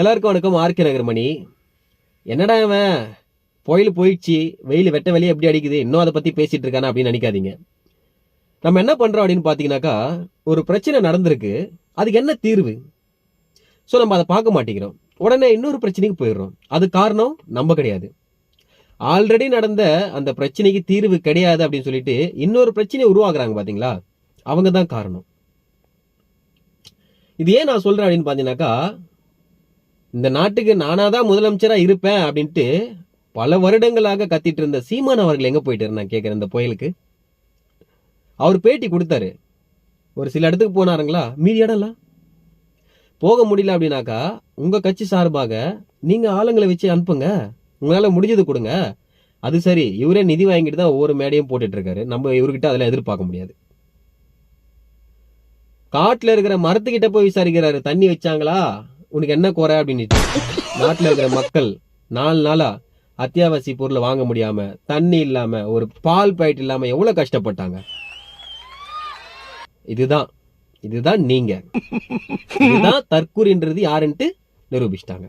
எல்லாருக்கும் வணக்கம். ஆர்கே நகர்மணி. என்னடா இவன் புயல் போயிடுச்சு, வெயில் வெட்ட வெளியே எப்படி அடிக்குது, இன்னும் அதை பத்தி பேசிட்டு இருக்கானா அப்படின்னு நினைக்காதீங்க. நம்ம என்ன பண்றோம் அப்படின்னு பாத்தீங்கன்னாக்கா, ஒரு பிரச்சனை நடந்திருக்கு, அதுக்கு என்ன தீர்வு, ஸோ நம்ம அதை பார்க்க மாட்டேங்கிறோம். உடனே இன்னொரு பிரச்சனைக்கு போயிடுறோம். அது காரணம் நம்ம கிடையாது. ஆல்ரெடி நடந்த அந்த பிரச்சனைக்கு தீர்வு கிடையாது அப்படின்னு சொல்லிட்டு இன்னொரு பிரச்சனையை உருவாக்குறாங்க பாத்தீங்களா, அவங்க தான் காரணம். இது ஏன் நான் சொல்றேன் அப்படின்னு பாத்தீங்கன்னாக்கா, இந்த நாட்டுக்கு நானாதான் முதலமைச்சரா இருப்பேன் அப்படின்ட்டு பல வருடங்களாக கத்திட்டு இருந்த சீமான் அவர்கள் எங்க போயிட்டு நான் கேட்கிறேன். இந்த புயலுக்கு அவர் பேட்டி கொடுத்தாரு, ஒரு சில இடத்துக்கு போனாருங்களா, மீதி இடம்லாம் போக முடியல அப்படின்னாக்கா உங்க கட்சி சார்பாக நீங்க ஆளுங்களை வச்சு அனுப்புங்க, உங்களால முடிஞ்சது கொடுங்க. அது சரி, இவரே நிதி வாங்கிட்டு தான் ஒவ்வொரு மேடையும் போட்டுட்டு இருக்காரு, நம்ம இவர்கிட்ட அதெல்லாம் எதிர்பார்க்க முடியாது. காட்டுல இருக்கிற மரத்துக்கிட்ட போய் விசாரிக்கிறாரு, தண்ணி வச்சாங்களா, உனக்கு என்ன குறை அப்படின்னு. நாட்டுல இருக்கிற மக்கள் 4 நாளா அத்தியாவசிய பொருளை வாங்க முடியாம, தண்ணி இல்லாம, ஒரு பால் பாக்கெட் இல்லாம எவ்வளவு கஷ்டப்பட்டாங்க. இதுதான் நீங்க. இதுதான் தற்கூரின்றது யாருன்ட்டு நிரூபிச்சிட்டாங்க.